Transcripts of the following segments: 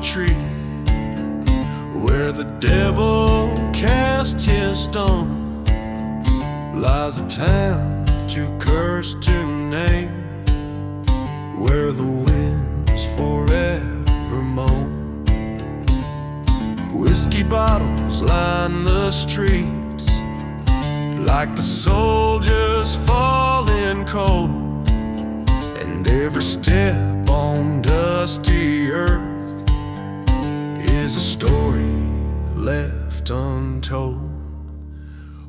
tree, where the devil cast his stone, lies a town too cursed to name, where the winds forever moan. Whiskey bottles line the streets, like the soldiers falling cold, and every step on dusty earth is a story left untold.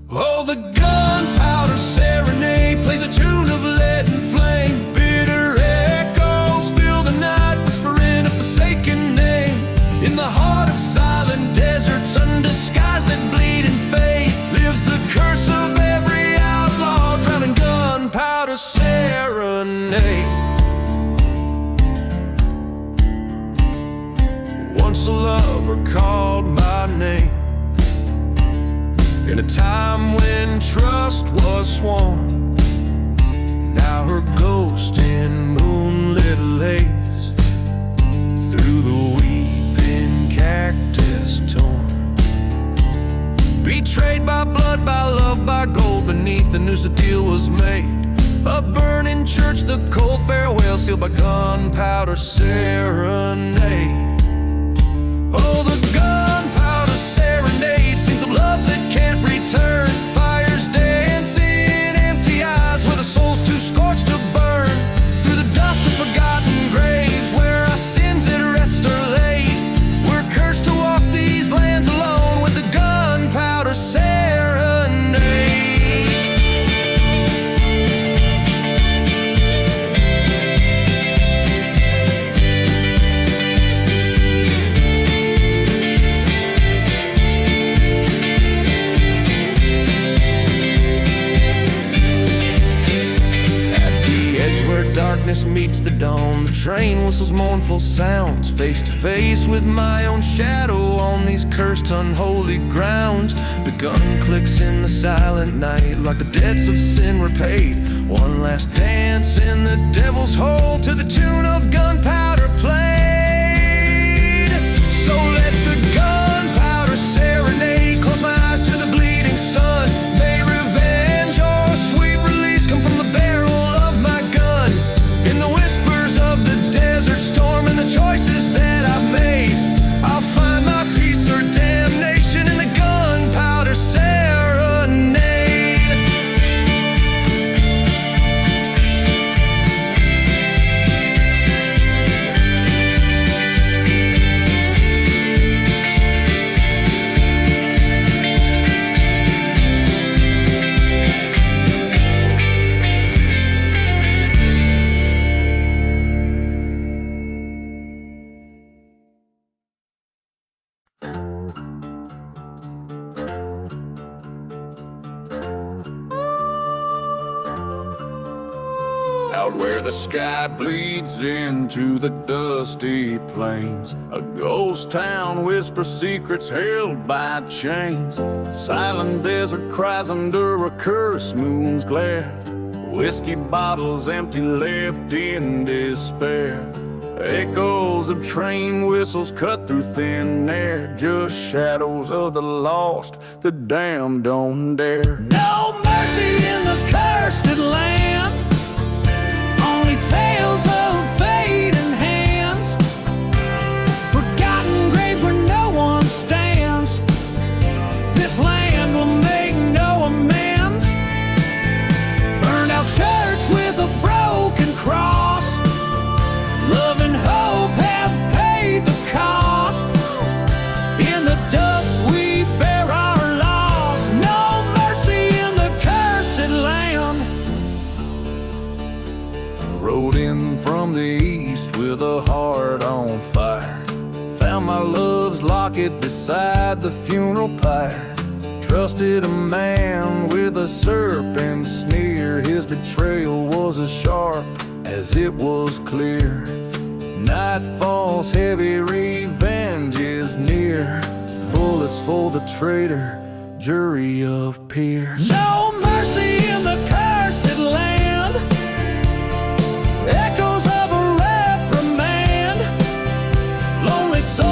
Oh, the gunpowder serenade plays a tune of lead and flame. Bitter echoes fill the night, whispering a forsaken name. In the heart of silent deserts, under skies that bleed and fade, lives the curse of every outlaw, drowning gunpowder serenade. Once a lover called my name, in a time when trust was sworn. Now her ghost in moonlit lays through the weeping cactus torn. Betrayed by blood, by love, by gold, beneath the noose the deal was made. A burning church, the cold farewell sealed by gunpowder serenade. Oh, the gunpowder serenade sings of love that can't return. Fires dance in empty eyes where the soul's too scorched to burn. Through the dust of forgotten graves where our sins at rest are laid, we're cursed to walk these lands alone with the gunpowder serenade. Darkness meets the dawn, the train whistles mournful sounds, face to face with my own shadow on these cursed unholy grounds. The gun clicks in the silent night like the debts of sin repaid. One last dance in the devil's hole to the tune of gunpowder played. So let the gunpowder serenade close my eyes to the bleeding sun. May revenge or sweet release come from the barrel of my gun. In the whispers of the desert storm and the choices that I've made, I'll find my peace or damnation in the gunpowder serenade. Out where the sky bleeds into the dusty plains, a ghost town whispers secrets held by chains. Silent desert cries under a cursed moon's glare. Whiskey bottles empty, left in despair. Echoes of train whistles cut through thin air. Just shadows of the lost, the damned don't dare. No mercy in the cursed land, tales of fate and hands, forgotten graves where no one stands. This land will make no amends. Burned out church with a broken cross. Love and hope have paid the cost. In the dust we bear our loss. No mercy in the cursed land. Rode in from the east with a heart on fire. Found my love's locket beside the funeral pyre. Trusted a man with a serpent sneer. His betrayal was as sharp as it was clear. Night falls heavy, revenge is near. Bullets for the traitor, jury of peers. No mercy in the cursed land. Echoes of a reprimand. Lonely soul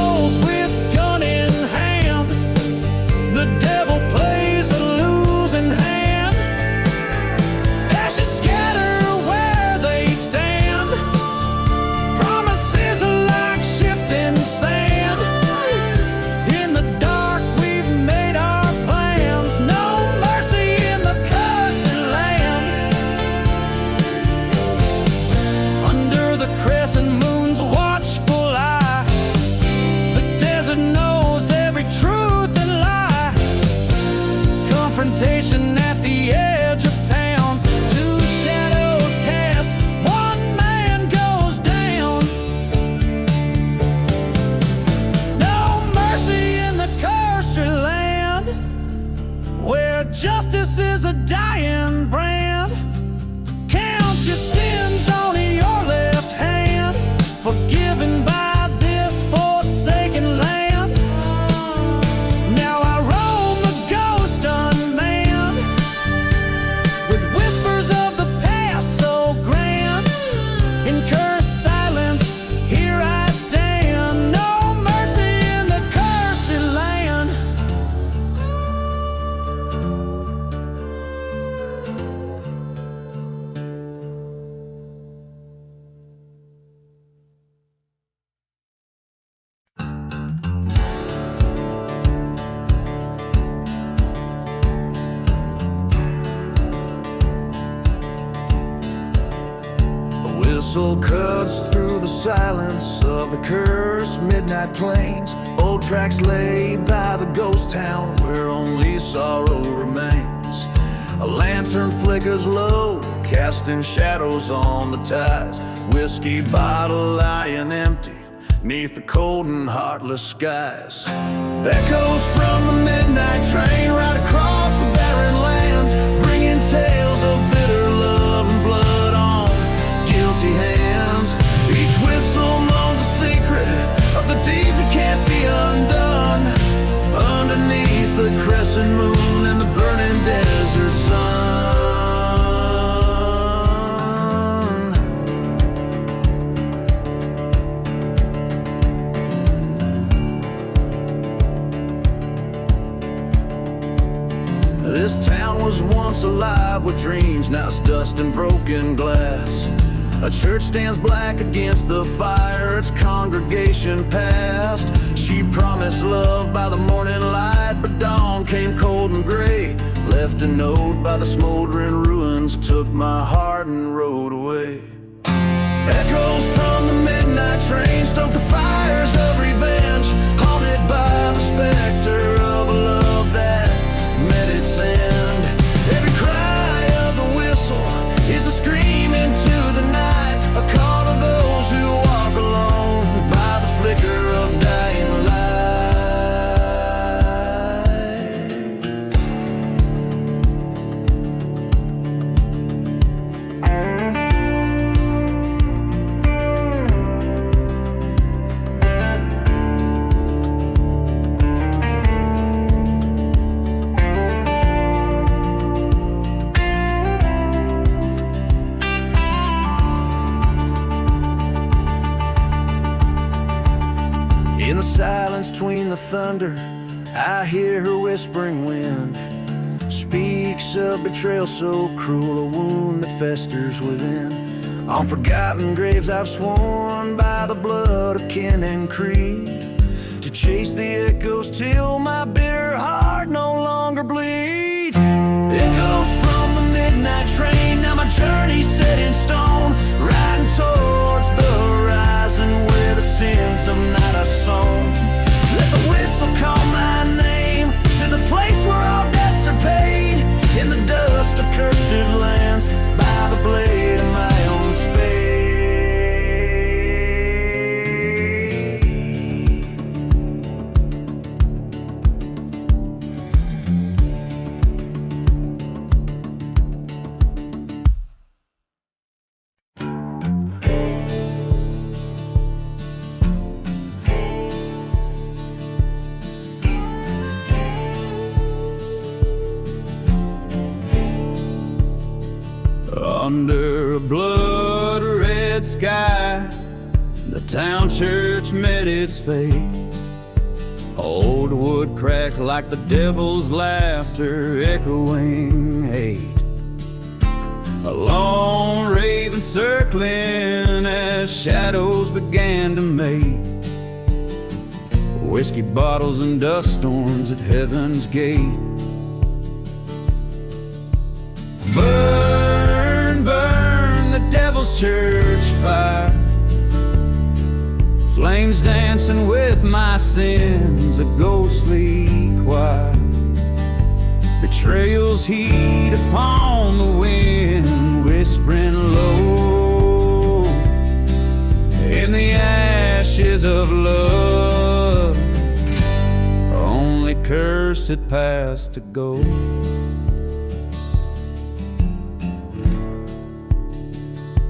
justice is a dying brand. Count your sins on your left hand, forgiven by this forsaken land. Now I roam the ghost unmanned, with whispers of the past so grand. In cursed silence, here I stand. No mercy in the cursed land. Whistle cuts through the silence of the cursed midnight plains. Old tracks laid by the ghost town where only sorrow remains. A lantern flickers low, casting shadows on the ties. Whiskey bottle lying empty neath the cold and heartless skies. Echoes from the midnight train right across the barren lands, bringing tales of bitter love and blood on guilty hands. Each whistle moans a secret of the deeds that can't be undone. Underneath the crescent moon and the burning desert sun. This town was once alive with dreams, now it's dust and broken glass. A church stands black against the fire, its congregation past. She promised love by the morning light, but dawn came cold and gray. Left a note by the smoldering ruins, took my heart and rode away. Echoes from the midnight train stoke the fires of revenge, haunted by the specter of a love that met its end. Every cry of the whistle is a scream into the night, a call to those who walk alone by the flicker of dying light. In the silence between the thunder, I hear her whispering wind. Speaks of betrayal so cruel, a wound that festers within. On forgotten graves I've sworn by the blood of kin and creed, to chase the echoes till my bitter heart no longer bleeds. Echoes from the midnight train, now my journey set in stone, riding towards the horizon where the sins of night are sown. Let the whistle call my name to the place where all debts are paid, in the dust of cursed lands by the blade of my own spade. Under a blood-red sky, the town church met its fate. Old wood cracked like the devil's laughter, echoing hate. A lone raven circling as shadows began to mate. Whiskey bottles and dust storms at heaven's gate. Burn, burn the devil's church fire, flames dancing with my sins, a ghostly choir. Betrayal's heat upon the wind, whispering low in the ashes of love. Only cursed had passed to go.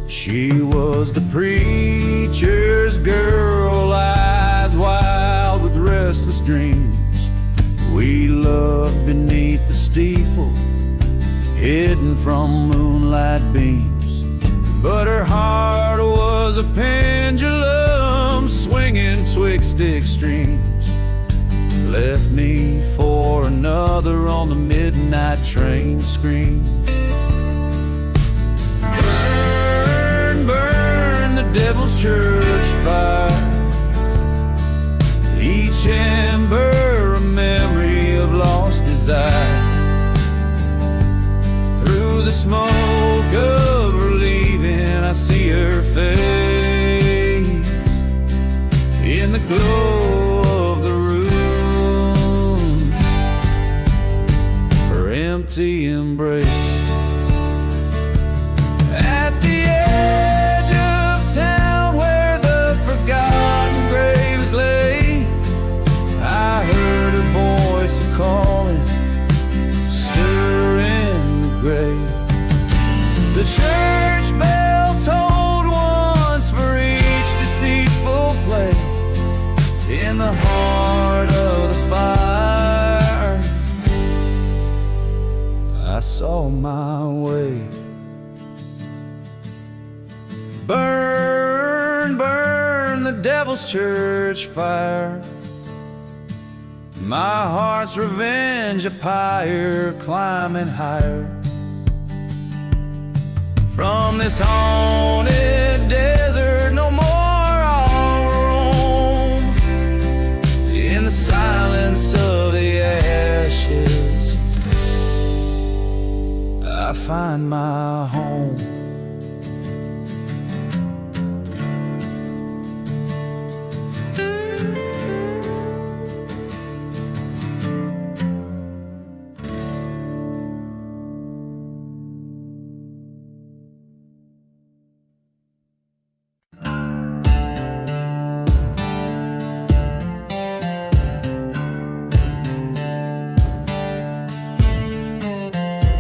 She was the preacher's girl, eyes wild with restless dreams. We loved beneath the steeple, hidden from moonlight beams. But her heart was a pendulum swinging twixt extremes. Left me for another on the midnight train screams. Burn, burn the devil's church fire, each ember a memory of lost desire. Through the smoke of her leaving, I see her face in the glow of the rooms, her empty embrace. At the edge of town where the forgotten graves lay, I heard her voice calling, stirring the grave. The church bell tolled once for each deceitful play. In the heart of the fire, I saw my way. Burn, burn the devil's church fire, my heart's revenge a pyre climbing higher. From this haunted desert no more I'll roam. In the silence of the ashes I find my home.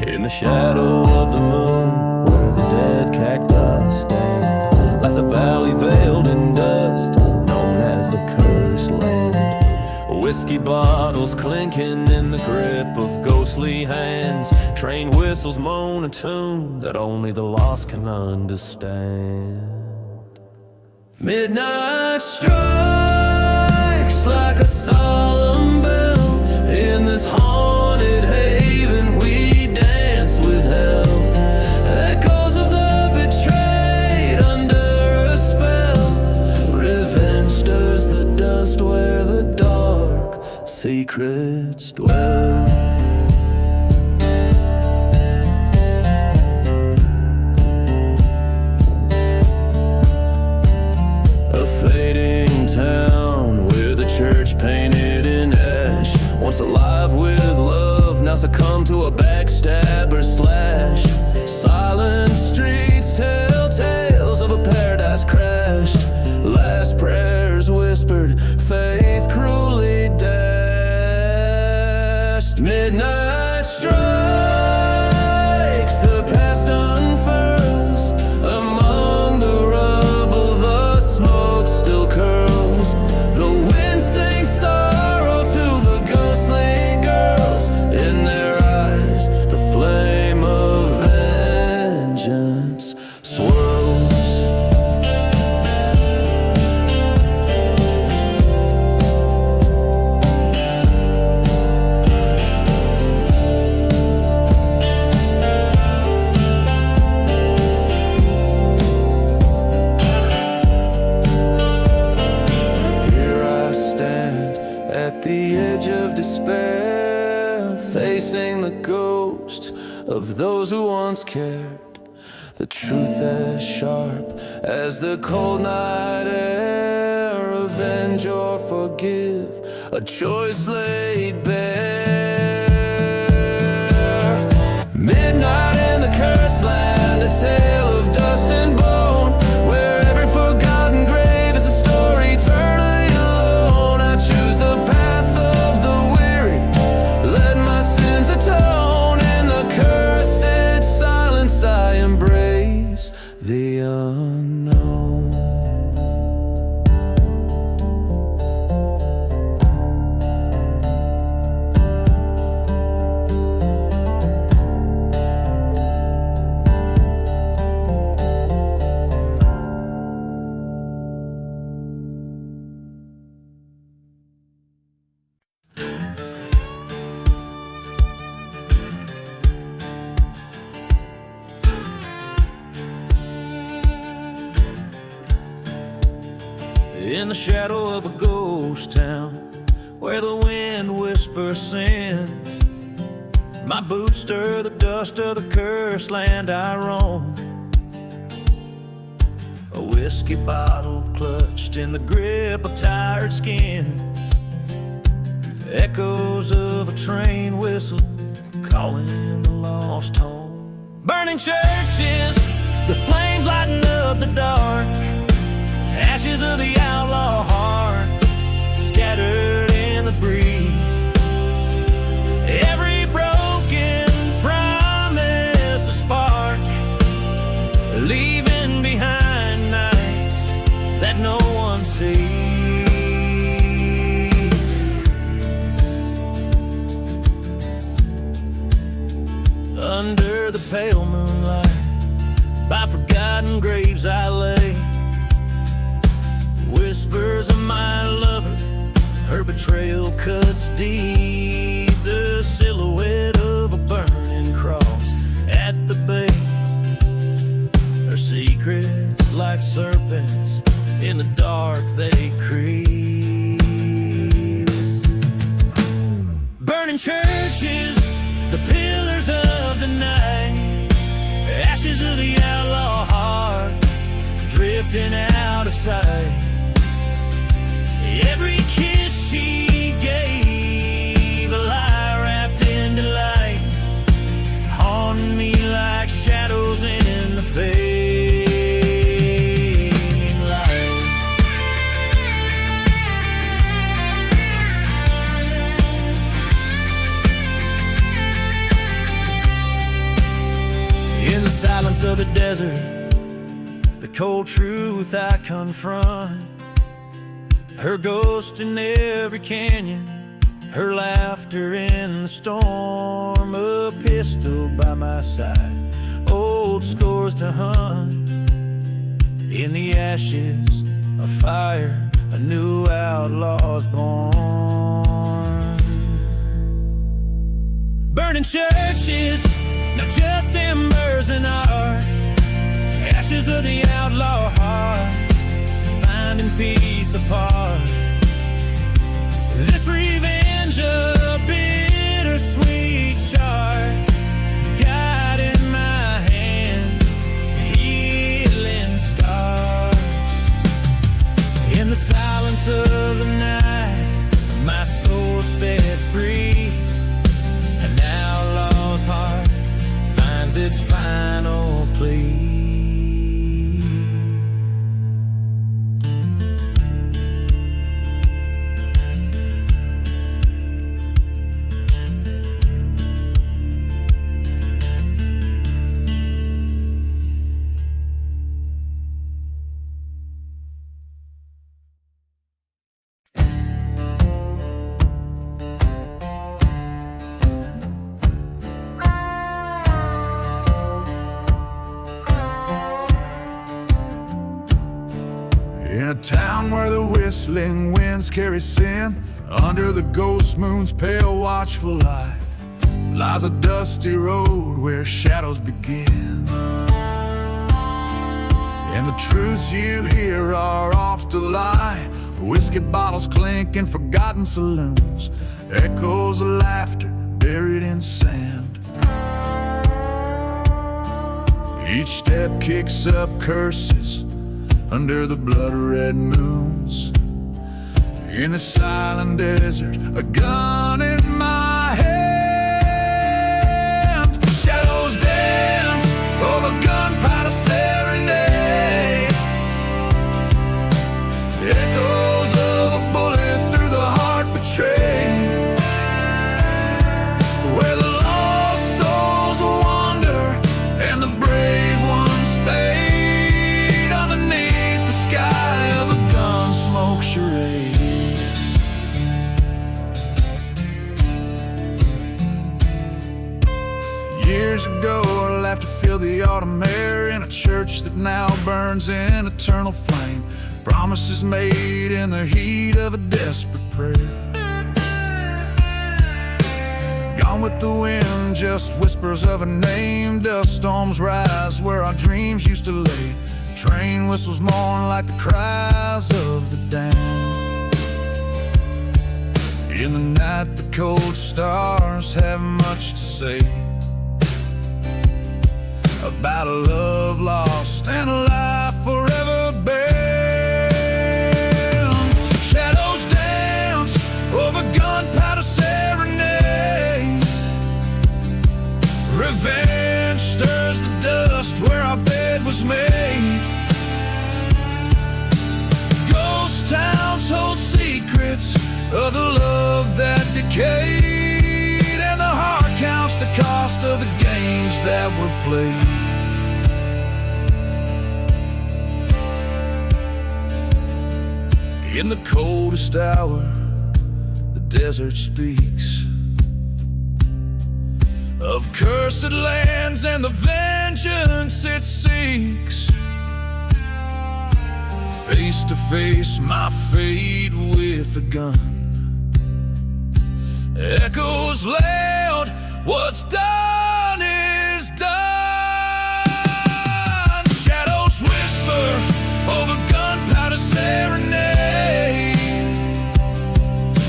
In the shadow of the moon, where the dead cacti stand, lies a valley veiled in dust, known as the Cursed Land. Whiskey bottles clinking in the grip of ghostly hands, train whistles moan a tune that only the lost can understand. Midnight strikes like a solemn bell. In this haunted haven we dance with hell. Echoes of the betrayed under a spell. Revenge stirs the dust where the dark secrets dwell. A fading town with a church painted in ash, once alive with love, now succumb to a backstabber slash. Silent streets tell tales of a paradise crashed. Last prayers whispered, faith cruelly dashed. Midnight strikes, the past unfurls. Among the rubble the smoke still curls. The wind sings sorrow to the ghostly girls. In their eyes the flame of vengeance swirls. Here I stand at the edge of despair, facing the ghosts of those who once cared. The truth as sharp as the cold night air. Avenge or forgive, a choice laid bare. Midnight in the Cursed Land, a tale of dust and bone, where every forgotten grave is a story eternally alone. I choose the path of the weary, in the shadow of a ghost town where the wind whispers sins. My boots stir the dust of the cursed land I roam. A whiskey bottle clutched in the grip of tired skins. Echoes of a train whistle calling the lost home. Burning churches, the flames lighting up the dark. Ashes of the outlaw heart scattered in the breeze. Every broken promise a spark, leaving behind nights that no one sees. Under the pale moonlight, by forgotten graves I lay. Whispers of my lover, her betrayal cuts deep. The silhouette of a burning cross at the bay. Her secrets like serpents, in the dark they creep. Burning churches, the pillars of the night. Ashes of the outlaw heart drifting out of sight. Every kiss she gave, a lie wrapped in delight, haunting me like shadows in the fading light. In the silence of the desert, the cold truth I confront. Her ghost in every canyon, her laughter in the storm. A pistol by my side, old scores to hunt. In the ashes, a fire, a new outlaw's born. Burning churches, not just embers and art. Ashes of the outlaw heart, finding peace apart. This revenge a bittersweet chart, guiding my hand, healing scars. In the silence of the night, my soul set free. An outlaw's heart finds its final plea. In a town where the whistling winds carry sin, under the ghost moon's pale watchful light, lies a dusty road where shadows begin. And the truths you hear are oft a lie. Whiskey bottles clink in forgotten saloons, echoes of laughter buried in sand. Each step kicks up curses under the blood-red moons. In the silent desert, a gun in my hand. Shadows dance over gunpowder serenade. Echoes of a bullet through the heart betrayed. Where the lost souls wander and the brave ones fade underneath the sky of a gunsmoke charade. Years ago I laughed to feel the autumn air in a church that now burns in eternal flame. Promises made in the heat of a desperate prayer. Gone with the wind, just whispers of a name. Dust storms rise where our dreams used to lay. Train whistles mourn like the cries of the damned. In the night the cold stars have much to say about a love lost and a life forever banned. Shadows dance over Gunpowder serenade. Revenge stirs the dust where our bed was made. Ghost towns hold secrets of the love that decayed, and the heart counts the cost of the games that were played. In the coldest hour, the desert speaks of cursed lands and the vengeance it seeks. Face to face, my fate with a gun echoes loud, what's done is done. Shadows whisper over Gunpowder serenade.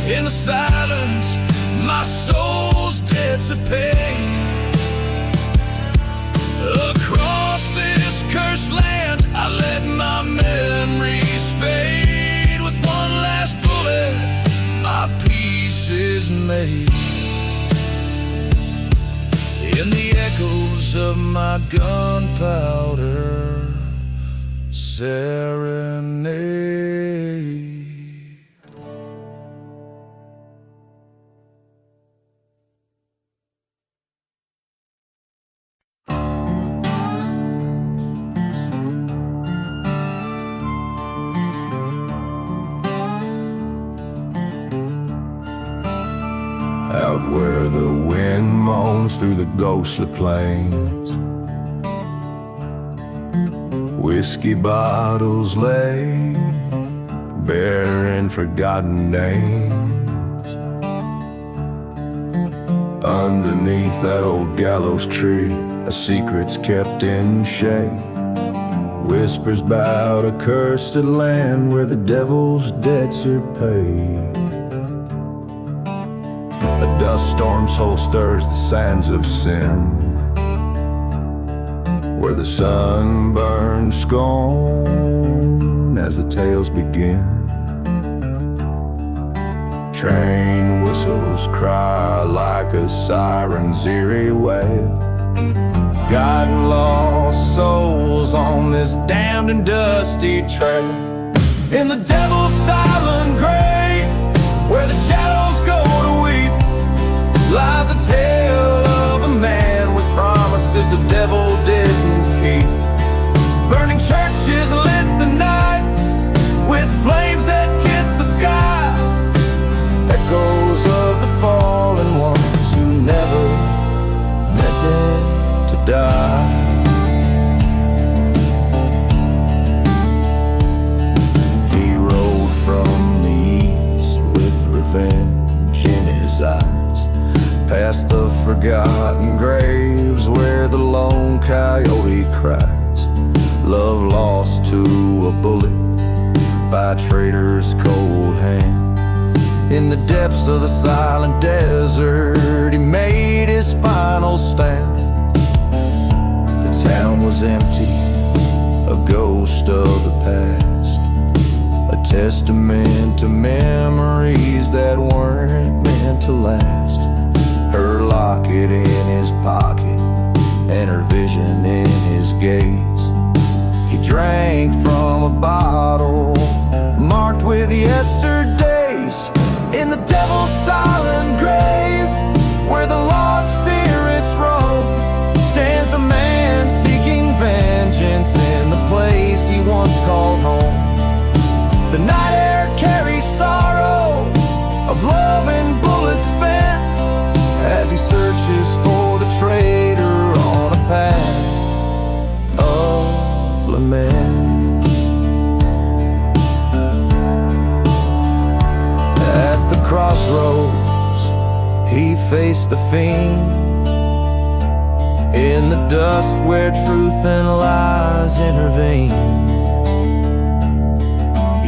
In the silence, my soul's debts are paid. Across this cursed land, I let my memories fade. With one last bullet, my peace is made. In the echoes of my gunpowder serenade. Out where the wind moans through the ghostly plains, whiskey bottles lay, bearing forgotten names. Underneath that old gallows tree, a secret's kept in shade. Whispers bout a cursed land where the devil's debts are paid. A dust storm soul stirs the sands of sin, where the sun burns scorn as the tales begin. Train whistles cry like a siren's eerie wail, guiding lost souls on this damned and dusty trail. In the devil's silent grave, where the shadows go to weep, lies a tale of a man with promises the devil didn't keep. Burning churches lit the night with flames that kiss the sky. Echoes of the fallen ones who never meant it to die. He rode from the east with revenge in his eyes, past the forgotten graves where the lone coyote cries. Love lost to a bullet by a traitor's cold hand. In the depths of the silent desert, he made his final stand. The town was empty, a ghost of the past, a testament to memories that weren't meant to last. Her locket in his pocket and her vision in his gaze. He drank from a bottle marked with yesterdays. In the devil's silent grave, where the lost spirits roam, stands a man seeking vengeance in the place he once called home. The night air carries sorrow of love and bullets spent, as he searches for the traitor on a path of lament. At the crossroads, he faced the fiend, in the dust where truth and lies intervene.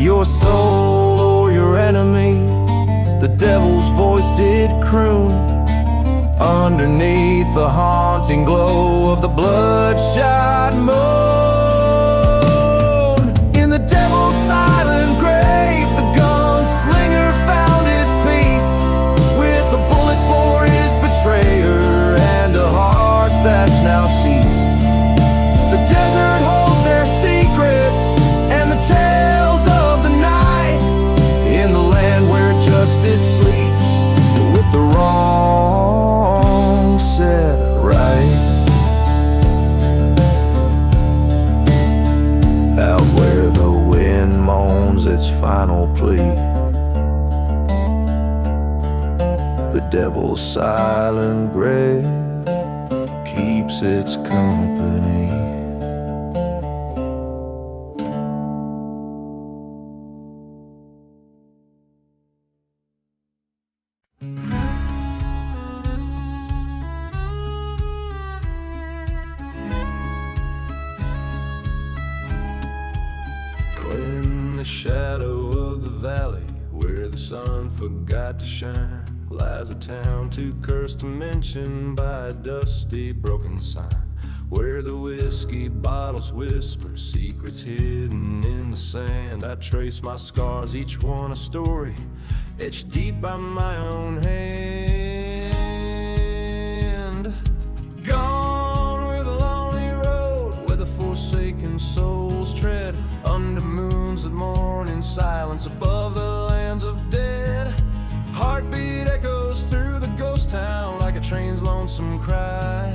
Your soul or your enemy, the devil's voice did croon underneath the haunting glow of the bloodshot moon. In the devil's silent grave, the gunslinger found his peace, with a bullet for his betrayer and a heart that's now ceased. The desert holds their secrets and the tales of the night, in the land where justice sleeps with the wrong set right. Out where the wind moans its final plea, the devil's silent grave keeps its company. In the shadow of the valley, where the sun forgot to shine, lies a town too cursed to mention by a dusty broken sign, where the whiskey bottles whisper secrets hidden in the sand. I trace my scars, each one a story, etched deep by my own hand. Gone where the lonely road, where the forsaken souls tread, under moons that mourn in silence above the lands of dead. Heartbeat echoes through the ghost town like a train's lonesome cry.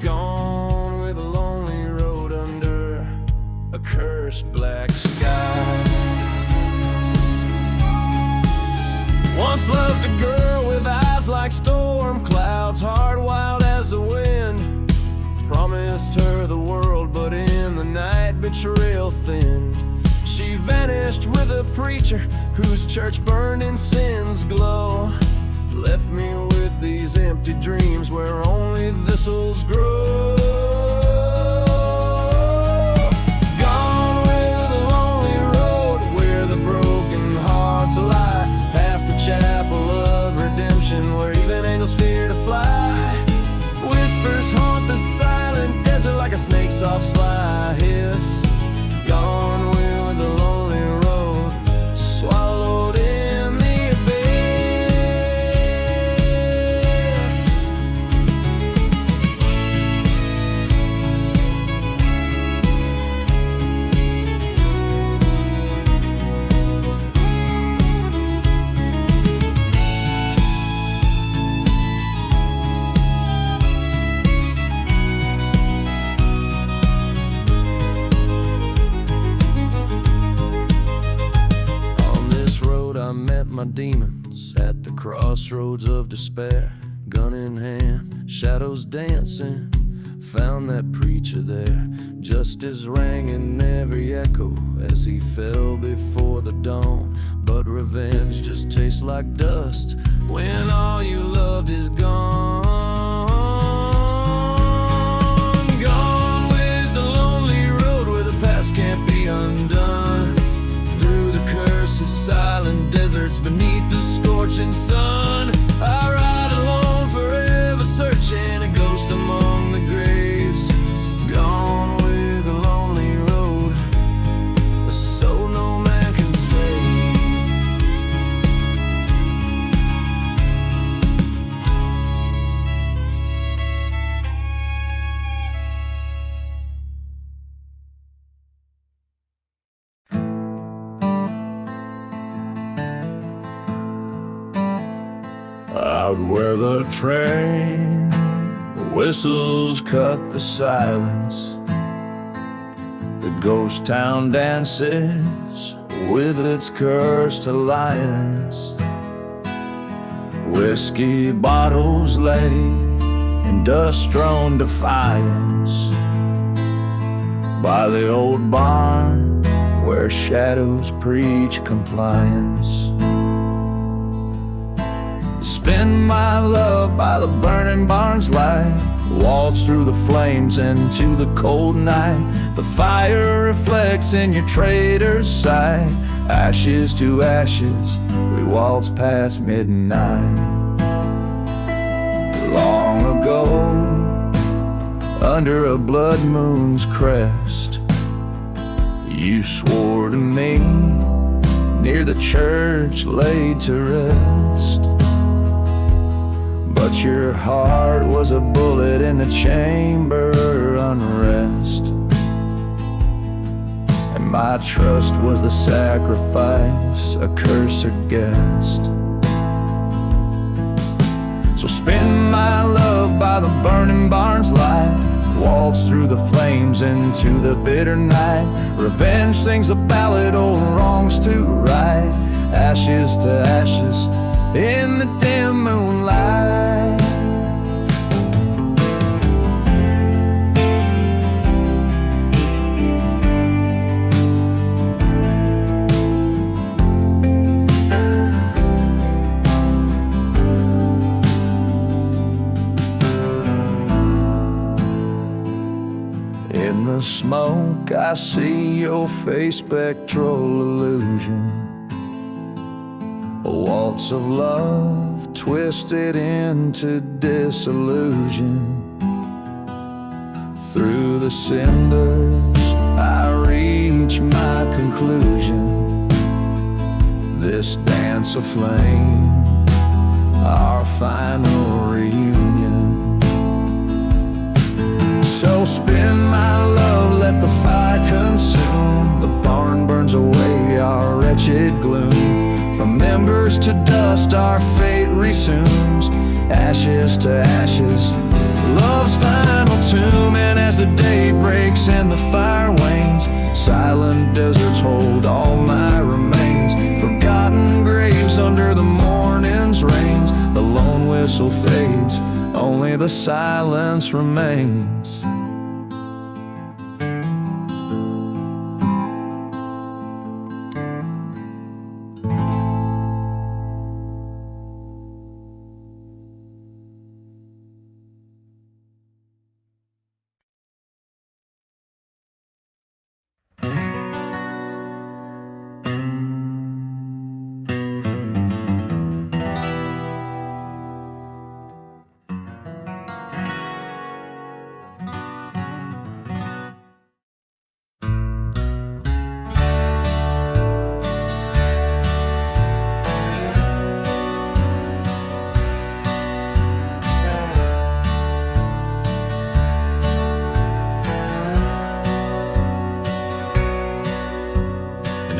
Gone with a lonely road under a cursed black sky. Once loved a girl with eyes like storm clouds, heart wild as the wind. Promised her the world, but in the night betrayal thinned. She vanished with a preacher whose church burned in sin's glow. Left me with these empty dreams where only thistles grow. Gone with the lonely road where the broken hearts lie, past the chapel of redemption where even angels fear to fly. Whispers haunt the silent desert like a snake's soft sly hiss. Gone with the lonely road, swallowed in the abyss. I met my demons at the crossroads of despair. Gun in hand, shadows dancing, found that preacher there. Justice rang in every echo as he fell before the dawn. But revenge just tastes like dust when all you loved is gone. Gone with the lonely road where the past can't be undone. Through the cursed silent deserts beneath the scorching sun, I ride alone forever, searching a ghost among the graves. Gone with the lonely road, a soul no man can save. Out where the train whistles cut the silence, the ghost town dances with its cursed alliance. Whiskey bottles lay in dust-strewn defiance by the old barn where shadows preach compliance. spend my love by the burning barn's light, waltz through the flames into the cold night. The fire reflects in your traitor's sight. Ashes to ashes, we waltz past midnight. Long ago, under a blood moon's crest, you swore to me, near the church laid to rest. But your heart was a bullet in the chamber unrest, and my trust was the sacrifice, a cursed guest. So spend my love by the burning barn's light, waltz through the flames into the bitter night. Revenge sings a ballad, old wrongs to right. Ashes to ashes in the dim moonlight. In the smoke I see your face, spectral illusion. A waltz of love twisted into disillusion. Through the cinders I reach my conclusion. This dance of flame, our final reunion. So spin my love, let the fire consume. The barn burns away our wretched gloom. From members to dust our fate resumes. Ashes to ashes, love's final tomb. And as the day breaks and the fire wanes, silent deserts hold all my remains. Forgotten graves under the morning's rains. The lone whistle fades, only the silence remains.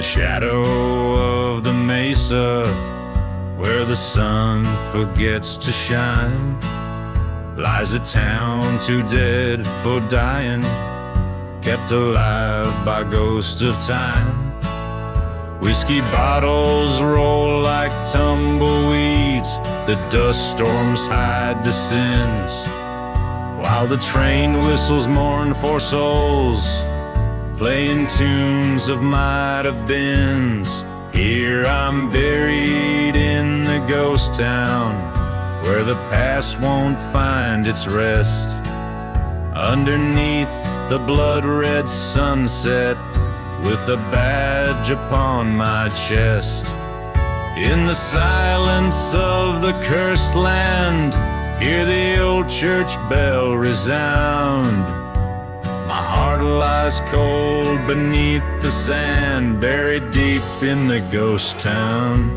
Shadow of the mesa, where the sun forgets to shine, lies a town too dead for dying, kept alive by ghosts of time. Whiskey bottles roll like tumbleweeds, the dust storms hide the sins, while the train whistles mourn for souls, playing tunes of might have beens. Here I'm buried in the ghost town, where the past won't find its rest. Underneath the blood-red sunset, with a badge upon my chest. In the silence of the cursed land, hear the old church bell resound. My heart lies cold beneath the sand, buried deep in the ghost town.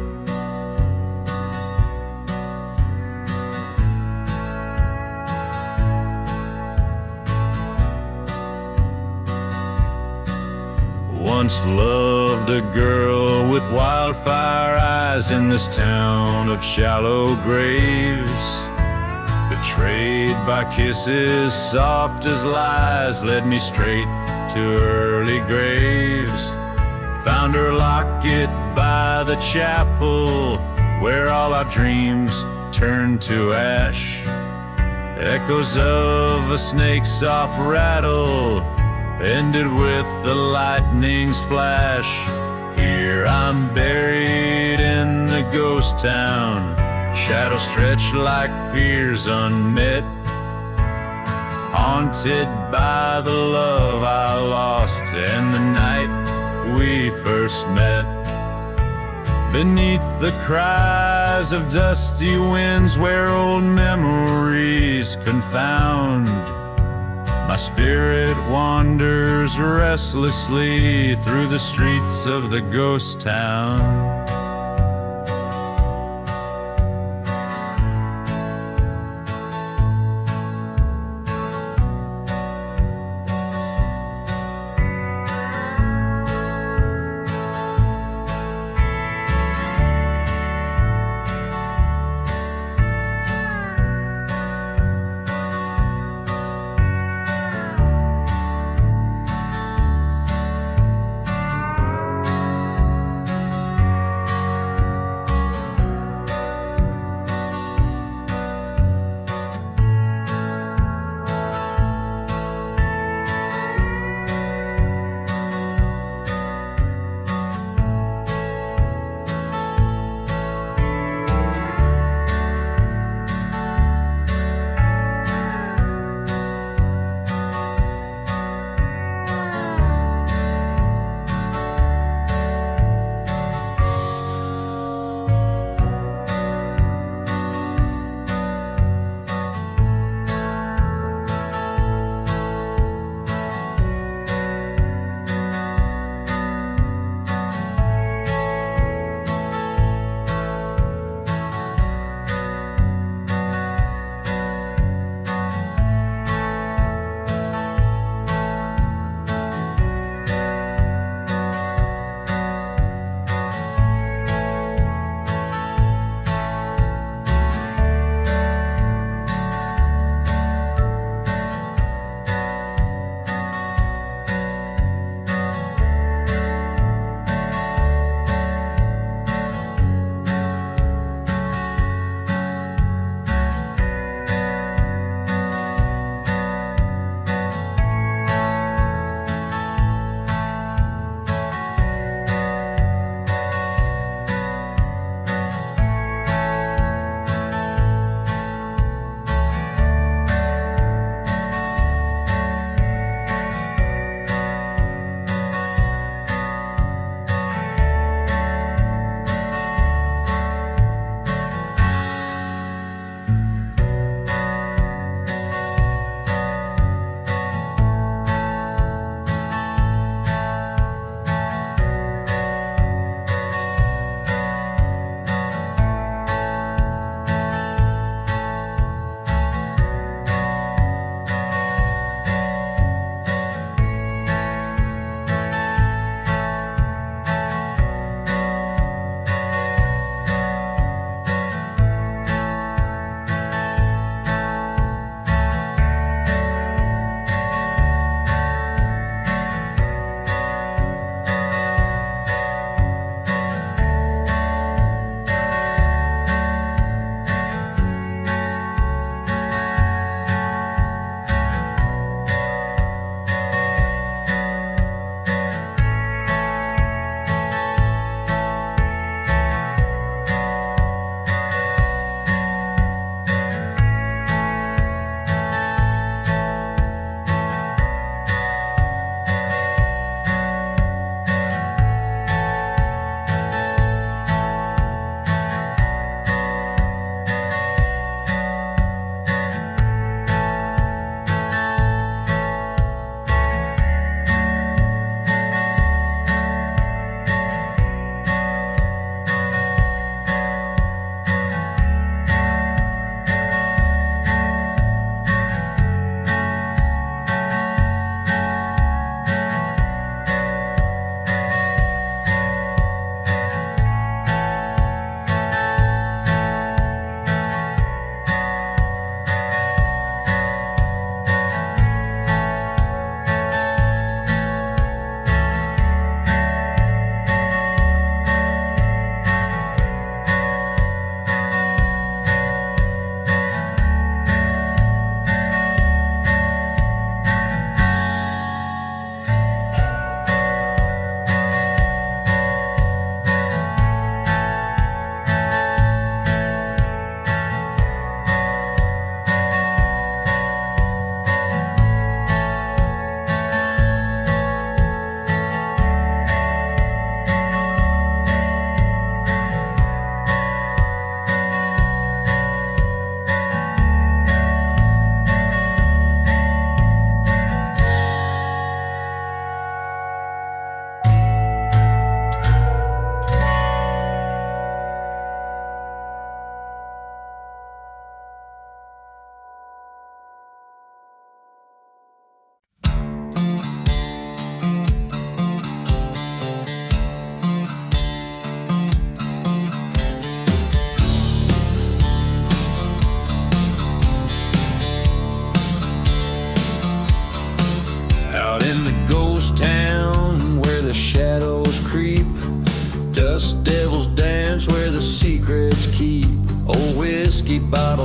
Once loved a girl with wildfire eyes in this town of shallow graves. Betrayed by kisses soft as lies, led me straight to early graves. Found her locket by the chapel, where all our dreams turned to ash. Echoes of a snake's soft rattle ended with the lightning's flash. Here I'm buried in the ghost town, Shadows stretch like fears unmet, haunted by the love I lost and the night we first met. Beneath the cries of dusty winds where old memories confound, my spirit wanders restlessly through the streets of the ghost town.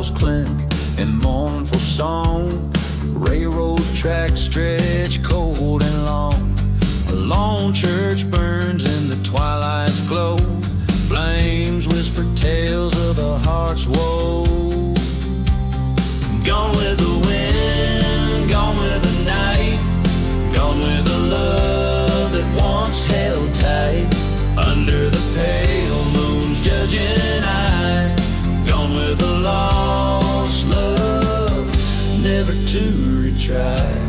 bottles clink in mournful song. Railroad tracks stretch cold and long. A lone church burns in the twilight's glow. Flames whisper tales of a heart's woe. Gone with the wind, gone with the night, gone with the love that once held tight. Under the pale moon's judging eye, gone with the lost love, never to retry.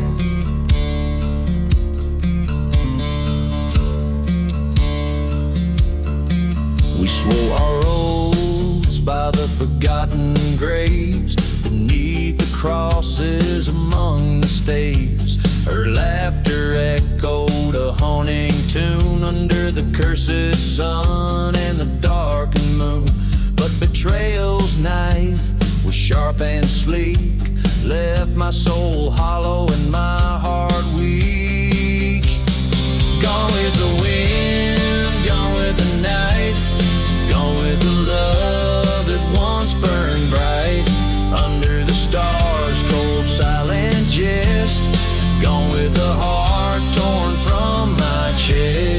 We swore our oaths by the forgotten graves, beneath the crosses among the staves. Her laughter echoed a haunting tune under the cursed sun and the darkened moon. But betrayal's knife was sharp and sleek, left my soul hollow and my heart weak. Gone with the wind, gone with the night, gone with the love that once burned bright. Under the stars, cold silent jest, gone with the heart torn from my chest.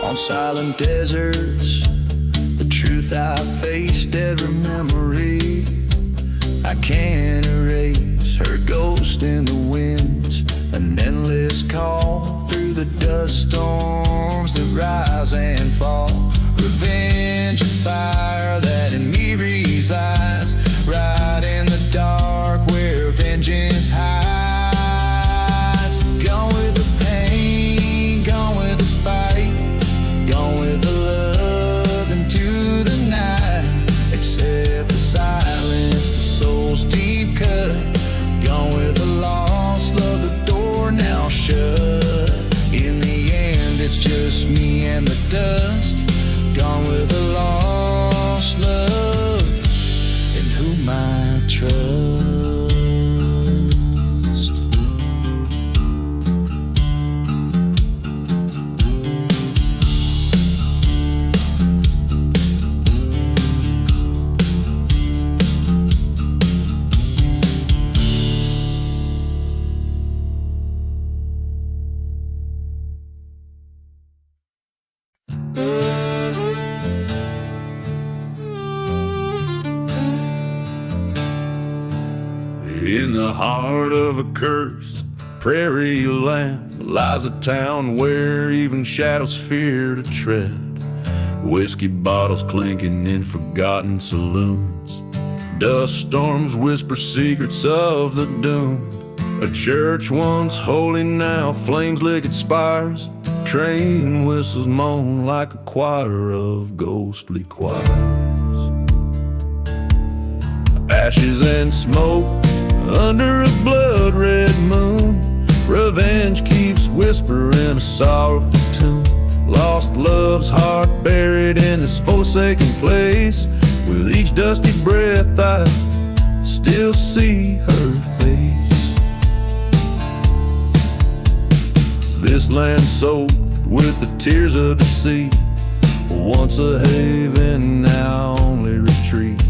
On silent deserts, the truth I faced, every memory I can't erase. Her ghost in the winds, an endless call through the dust storms that rise and fall. Revenge, a fire that in me resides, right in the dark where vengeance hides. Gone with the pain, gone with the spite, gone with the love into the night. Accept the silence, the soul's deep cut. Gone with the lost love, the door now shut. In the end, it's just me and the dust. Gone with the lost love, in whom I trust. In the heart of a cursed prairie land lies a town where even shadows fear to tread. Whiskey bottles clinking in forgotten saloons. Dust storms whisper secrets of the doomed. A church once holy now flames lick its spires. Train whistles moan like a choir of ghostly choirs. Ashes and smoke under a blood-red moon. Revenge keeps whispering a sorrowful tune. Lost love's heart buried in this forsaken place. With each dusty breath I still see her face. This land soaked with the tears of deceit, once a haven, now only retreat.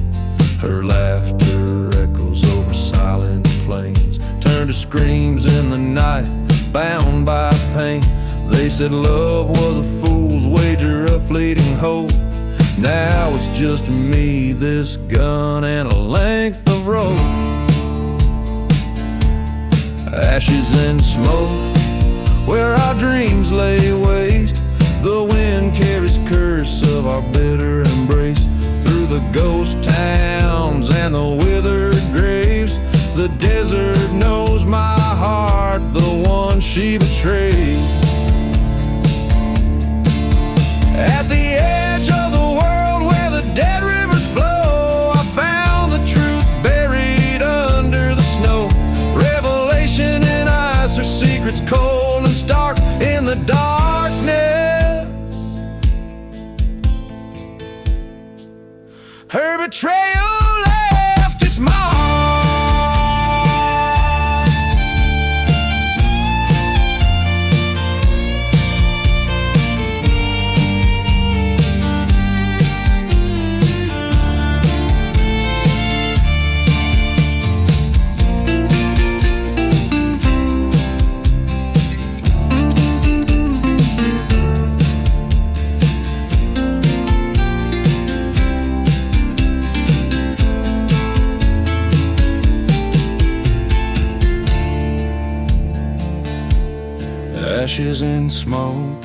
Her laughter echoes over silent plains, turned to screams in the night, bound by pain. They said love was a fool's wager, a fleeting hope. Now it's just me, this gun, and a length of rope. Ashes and smoke, where our dreams lay waste. The wind carries curse of our bitter embrace. Through the ghost towns and the withered graves, the desert knows my heart, the one she betrayed. At the edge of the world where the dead rivers flow, I found the truth buried under the snow. Revelation secrets cold and stark in the darkness. Her betrayal left its mark. Ashes and smoke,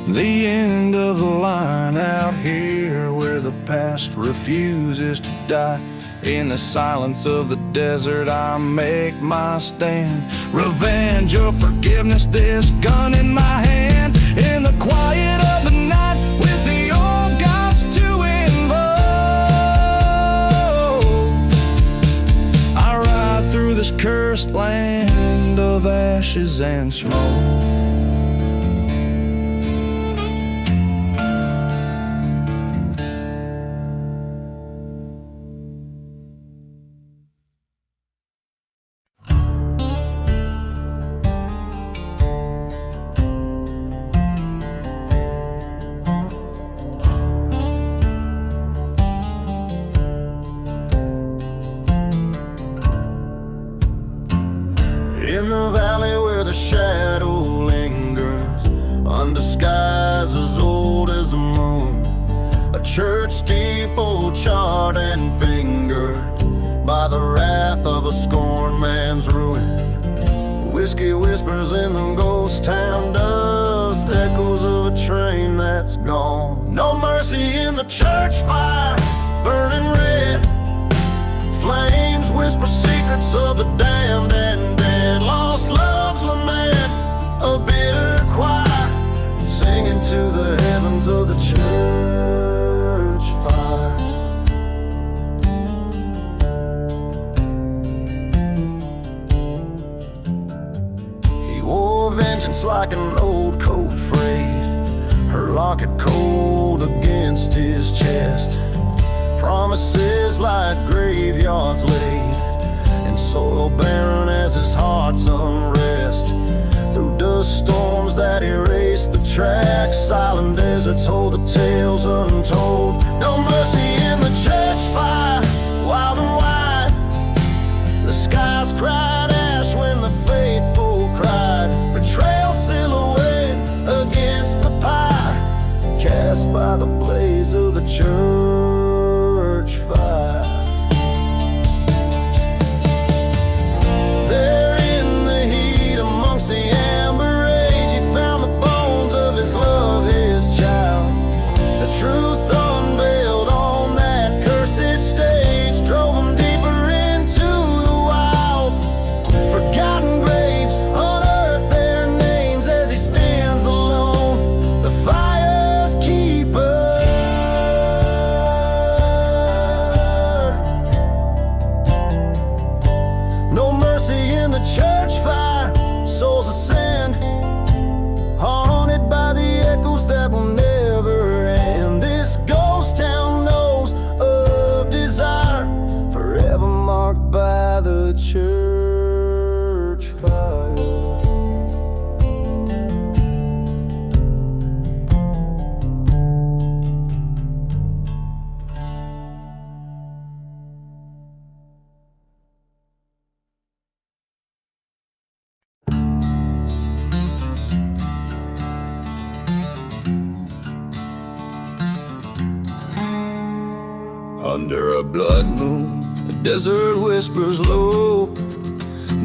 the end of the line out here where the past refuses to die. In the silence of the desert I make my stand. Revenge or forgiveness, this gun in my hand. In the quiet of the night with the old gods to invoke, I ride through this cursed land of ashes and smoke. In the valley where the shadow lingers, under skies as old as the moon, a church steeple charred and fingered by the wrath of a scorned man's ruin. Whiskey whispers in the ghost town dust, echoes of a train that's gone. No mercy in the church fire, burning red. Flames whisper secrets of the damned and dead. Lost love's lament, a bitter choir, singing to the heavens of the church fire. He wore vengeance like an old coat frayed, her locket cold against his chest. Promises like graveyards laid, and soil barren as his heart's unrest. Through dust storms that erase the tracks, silent deserts hold the tales untold. No mercy in the church fire, wild and wide. The skies cried ash when the faithful cried. Betrayal silhouette against the pyre, cast by the blaze of the church fire. There in the heat amongst the amber age, he found the bones of his love, his child. The truth unveiled on that cursed stage drove him deeper into the wild. Forgotten graves unearth their names as he stands alone, the fire's keeper. No mercy in the church fire, souls ascend, haunted by the echoes that will never end. This ghost town knows of desire, forever marked by the church fire. Under a blood moon, the desert whispers low,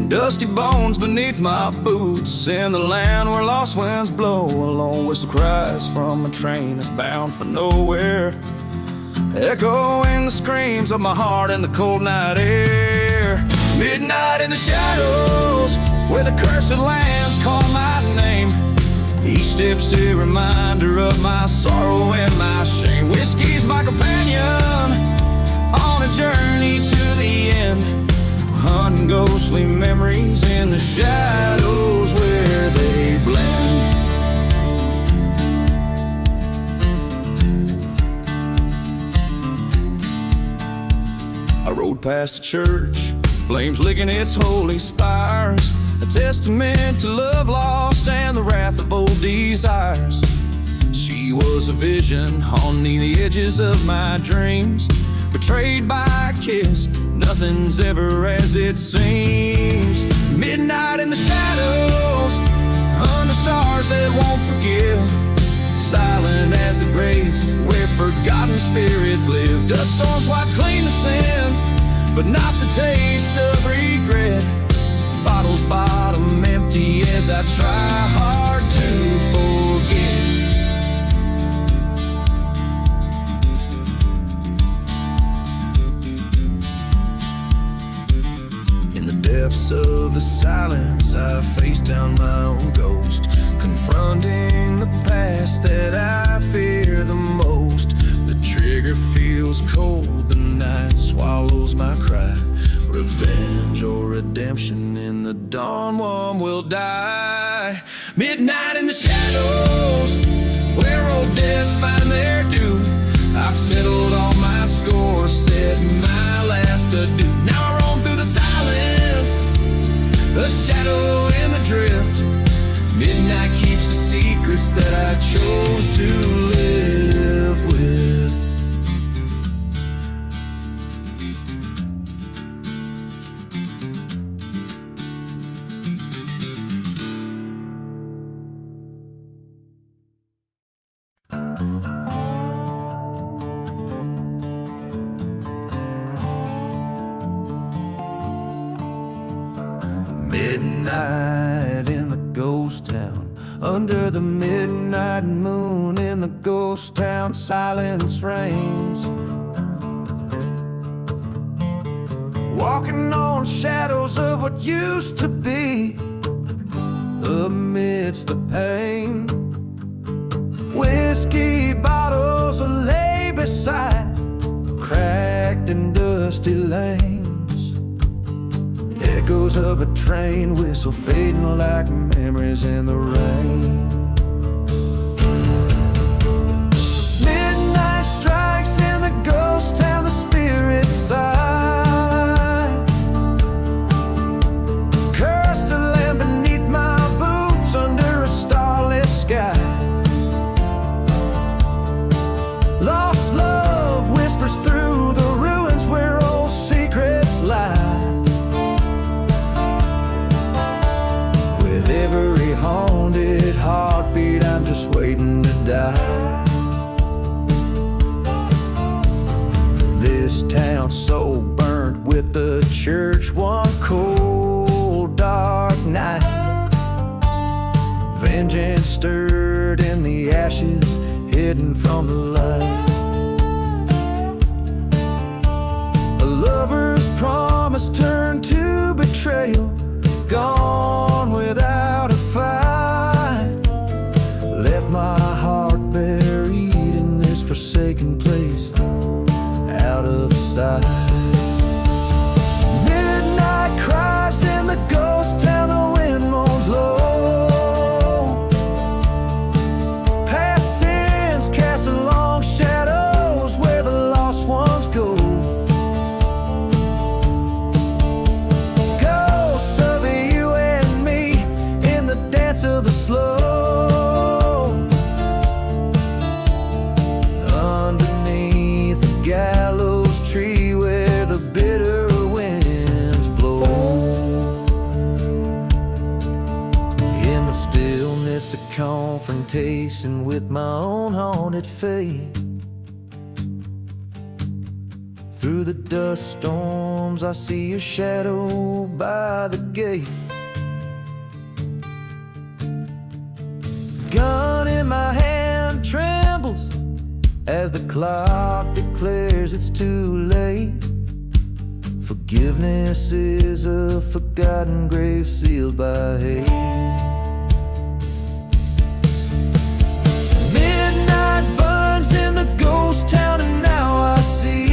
dusty bones beneath my boots. In the land where lost winds blow, a lone whistle cries from a train that's bound for nowhere, echoing the screams of my heart in the cold night air. Midnight in the shadows, where the cursed lands call my name. Each step's a reminder of my sorrow and my shame. Whiskey's my companion on a journey to the end. hunting ghostly memories in the shadows where they blend. I rode past a church, flames licking its holy spires, a testament to love lost and the wrath of old desires. She was a vision on the edges of my dreams, betrayed by a kiss, nothing's ever as it seems. Midnight in the shadows, under stars that won't forgive, silent as the graves where forgotten spirits live. Dust storms wipe clean the sins, but not the taste of regret. Bottles bottom empty as I try hard to forget. In the depths of the silence, I face down my own ghost, confronting the past that I fear the most. The trigger feels cold, the night swallows my cry. Revenge or redemption, in the dawn one will die. Midnight in the shadows, where old debts find their due. I've settled all my scores, said my last adieu. Now I roam through the silence, the shadow and the drift. Midnight keeps the secrets that I chose to live with. Midnight in the ghost town, under the midnight moon in the ghost town, silence reigns. Walking on shadows of what used to be, amidst the pain. Whiskey bottles lay beside cracked and dusty lanes. Echoes of a train whistle fading like memories in the rain. Midnight strikes in the ghost town, the spirits sigh. Cursed to land beneath my boots under a starless sky. Lost love whispers through the ruins where old secrets lie. With every haunted heartbeat, I'm just waiting to die. This town so burnt with the church one cold dark night. Vengeance stirred in the ashes, hidden from the light. A lover's promise turned to betrayal, gone without a fight. Left my heart buried in this forsaken place, out of sight. Midnight cries in the ghost town, the wind moans low. Past sins casting long shadows where the lost ones go. Ghosts of you and me in the dance of the slow. Underneath the gallows tree where the bitter winds blow. In the stillness, a confrontation with my own haunted fate. Through the dust storms, I see your shadow by the gate. Gun in my hand trembles as the clock declares it's too late. Forgiveness is a forgotten grave sealed by hate. Midnight burns in the ghost town, and now I see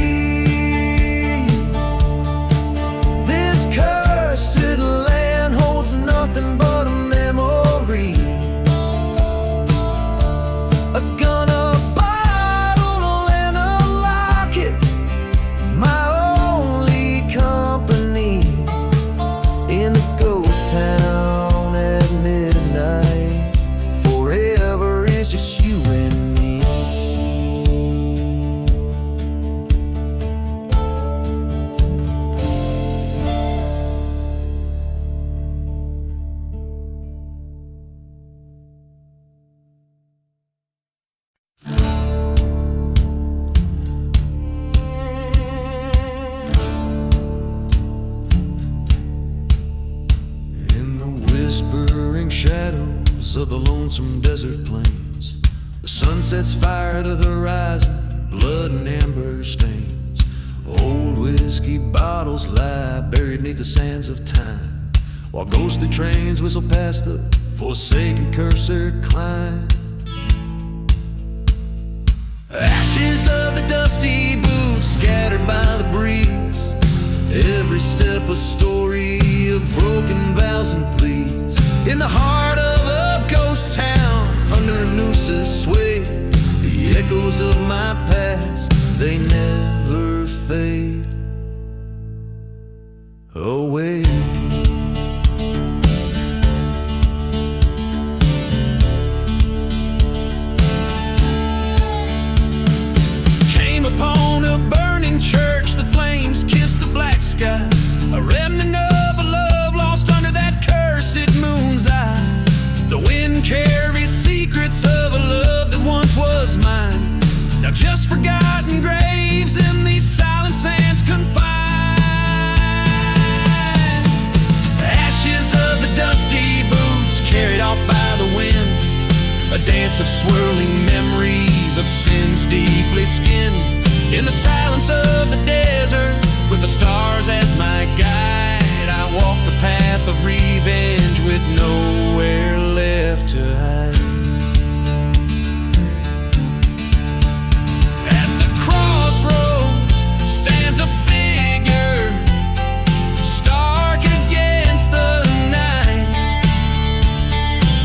this curse silence of the lonesome desert plains. The sun sets fire to the horizon, blood and amber stains. Old whiskey bottles lie buried neath the sands of time, while ghostly trains whistle past the forsaken cursor climb. Ashes of the dusty boots scattered by the breeze, every step a story of broken vows and pleas. In the heart of a ghost town, under a noose's sway, the echoes of my past, they never fade away. Came upon a burning church, the flames kissed the black sky, a remnant of a love lost under that cursed moon's eye. The wind carries secrets of a love that once was mine, now just forgotten graves in these silent sands confined. Ashes of the dusty boots carried off by the wind, a dance of swirling memories of sins deeply skinned. In the silence of the desert, with the stars as my guide, I walk the path of revenge with nowhere left to hide. At the crossroads stands a figure, stark against the night,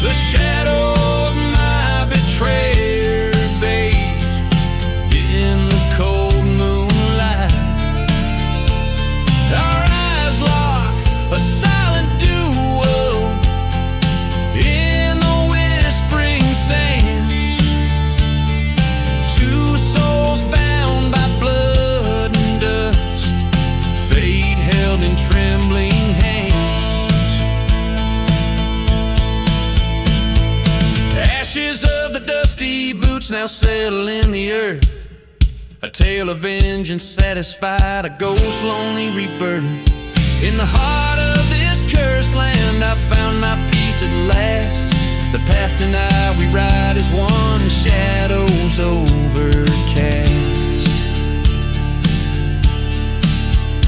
the shadow of my betrayer bathed in the cold moonlight. Our eyes lock, a silent duel in the whispering sands. Two souls bound by blood and dust, fate held in trembling hands. Ashes of the dusty boots now settle in the earth, a tale of vengeance satisfied, a ghost lonely rebirth. In the heart of this cursed land, I found my peace at last. The past and I, we ride as one, shadows overcast.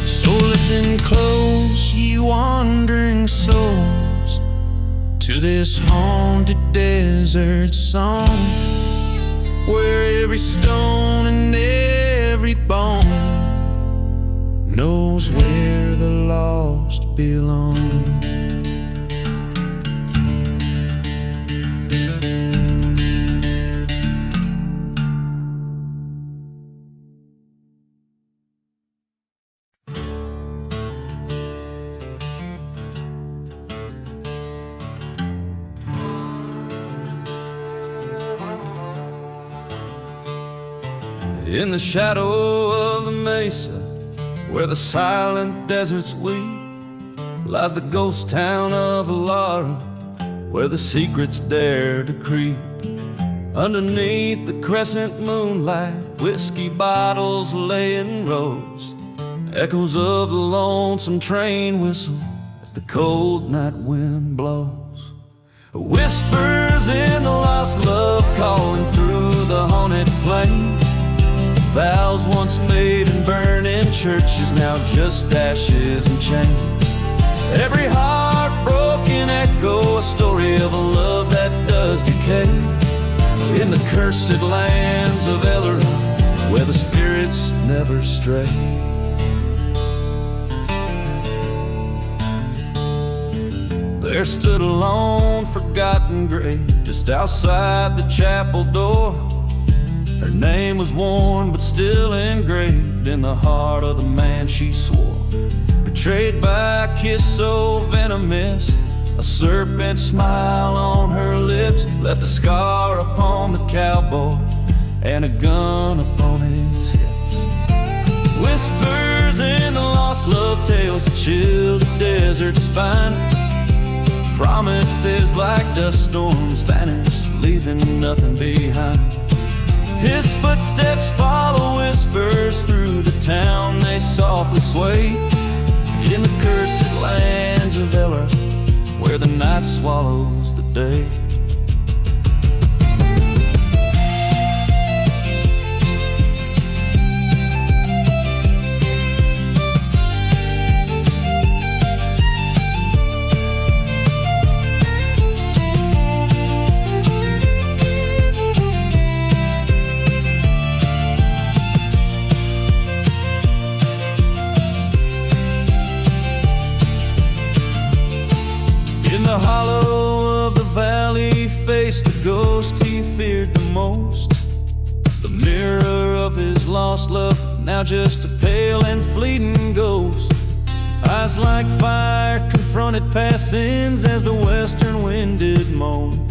So listen close, ye wandering souls, to this haunted desert song, where every stone and every bone knows where the lost belong. In the shadow of the mesa, where the silent deserts weep, lies the ghost town of Alara, where the secrets dare to creep. Underneath the crescent moonlight, whiskey bottles lay in rows, echoes of the lonesome train whistle as the cold night wind blows. Whispers in the lost love calling through the haunted plains, vows once made in burning churches, now just ashes and chains. Every heartbroken echo, a story of a love that does decay. In the cursed lands of Elleron, where the spirits never stray. There stood a lone, forgotten grave just outside the chapel door. Her name was worn, but still engraved in the heart of the man she swore. Betrayed by a kiss so venomous, a serpent smile on her lips left a scar upon the cowboy and a gun upon his hips. Whispers in the lost love tales that chill the desert's spine. Promises like dust storms vanish, leaving nothing behind. His footsteps follow whispers through the town, they softly sway. In the cursed lands of Eller, where the night swallows the day. face the ghost he feared the most, the mirror of his lost love, now just a pale and fleeting ghost. Eyes like fire confronted past sins as the western wind did moan.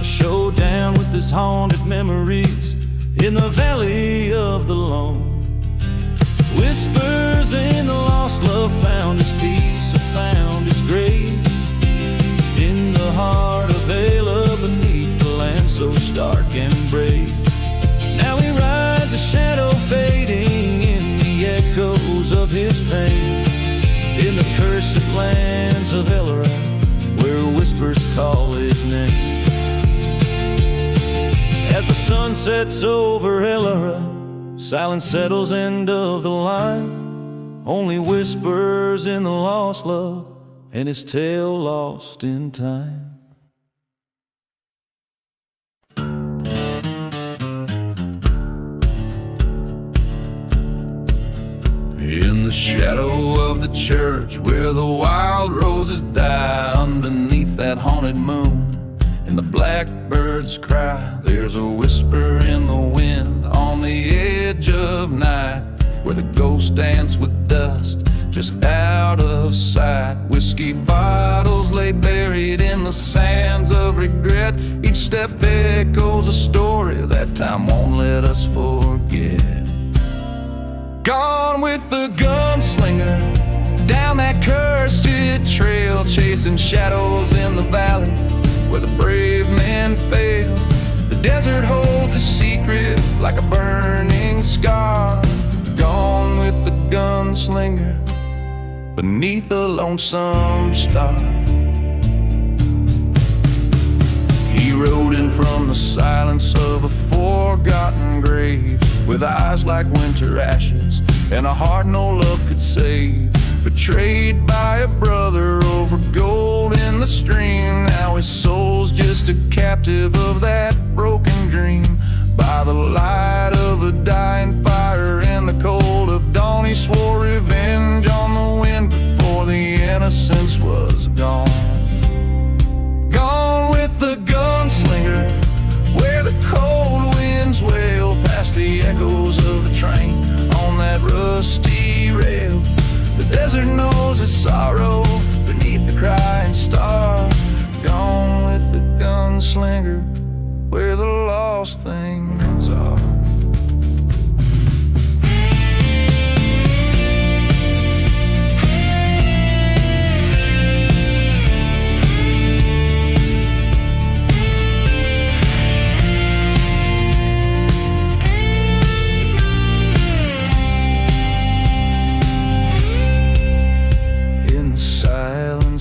A showdown with his haunted memories in the valley of the lone. Whispers in the lost love found his peace or found his grave in the heart of Ayla beneath the land so stark and brave. Now he rides a shadow fading in the echoes of his pain, in the cursed lands of Elora, where whispers call his name. As the sun sets over Elora, silence settles, end of the line. Only whispers in the lost love and his tale lost in time. In the shadow of the church where the wild roses die, underneath that haunted moon and the blackbirds cry, there's a whisper in the wind on the edge of night, where the ghosts dance with dust just out of sight. Whiskey bottles lay buried in the sands of regret. Each step echoes a story that time won't let us forget. Gone with the gunslinger down that cursed trail, chasing shadows in the valley where the brave men fail. The desert holds a secret like a burning scar. Gone with the gunslinger beneath a lonesome star. He rode in from the silence of a forgotten grave, with eyes like winter ashes and a heart no love could save. Betrayed by a brother over gold in the stream, now his soul's just a captive of that broken dream. By the light of a dying fire in the cold of dawn, he swore revenge on the wind before the innocence was gone. Gone with the gunslinger where the cold winds wail past the echoes of the train on that rusty rail. The desert knows its sorrow beneath the crying star. Gone with the gunslinger where the lost things are.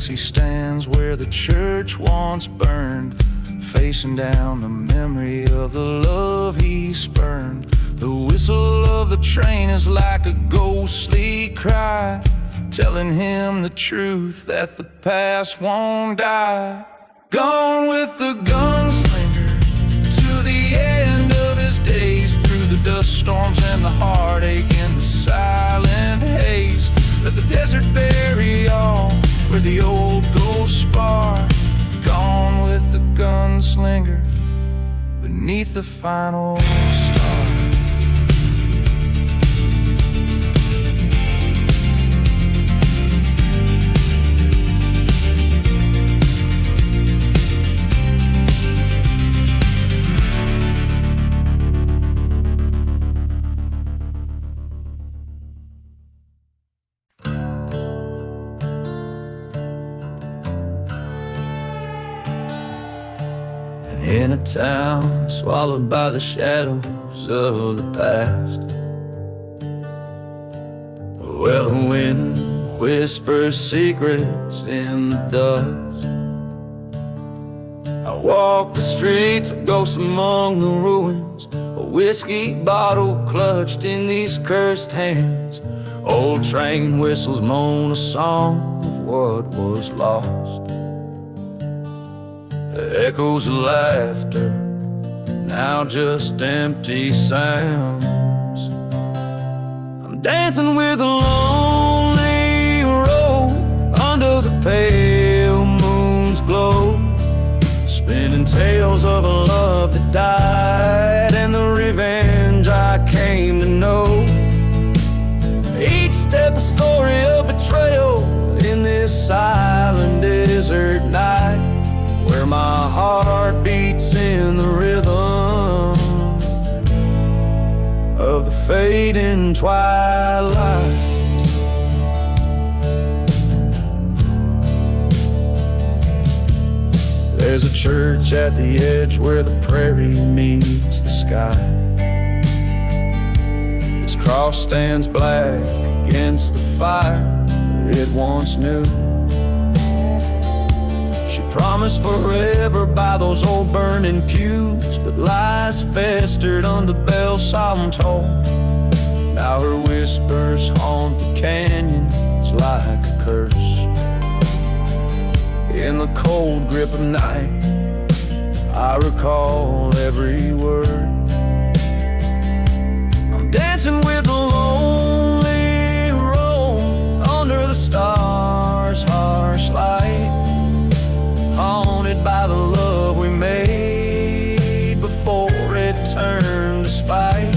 He stands where the church once burned, facing down the memory of the love he spurned. The whistle of the train is like a ghostly cry, telling him the truth that the past won't die. Gone with the gunslinger to the end of his days, through the dust storms and the heartache and the silent haze. Let the desert bury all where the old ghosts spar. Gone with the gunslinger beneath the final star. In a town swallowed by the shadows of the past, where the wind whispers secrets in the dust. I walk the streets, a ghost among the ruins, a whiskey bottle clutched in these cursed hands. Old train whistles moan a song of what was lost. The echoes of laughter, now just empty sounds. I'm dancing with a lonely road under the pale moon's glow, spinning tales of a love that died and the revenge I came to know. Each step a story of betrayal in this silent desert night, where my heart beats in the rhythm of the fading twilight. There's a church at the edge where the prairie meets the sky. Its cross stands black against the fire it once knew. She promised forever by those old burning pews, but lies festered on the bell solemn toll. Now her whispers haunt the canyons like a curse. In the cold grip of night, I recall every word. I'm dancing with the lonely road under the stars' harsh light, haunted by the love we made before it turned to spite.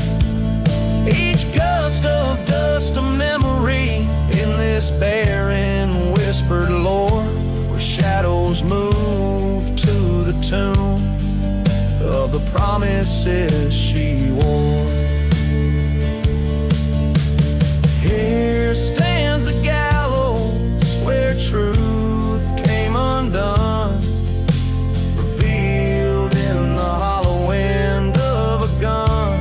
Each gust of dust a memory in this barren whispered lore, where shadows move to the tune of the promises she wore. Here stands the gallows where truth came undone, revealed in the hollow end of a gun.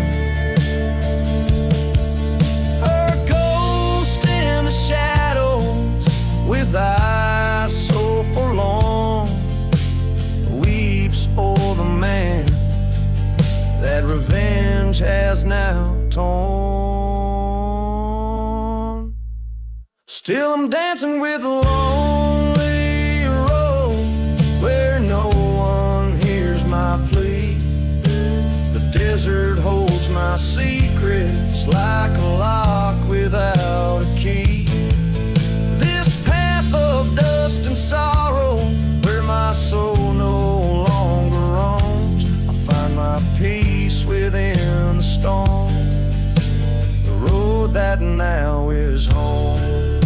Her ghost in the shadows with eyes so forlorn weeps for the man that revenge has now torn. Still I'm dancing with a lonely road where no one hears my plea. The desert holds my secrets like a lock without a key. This path of dust and sorrow where my soul no longer roams, I find my peace within the storm, the road that now is home.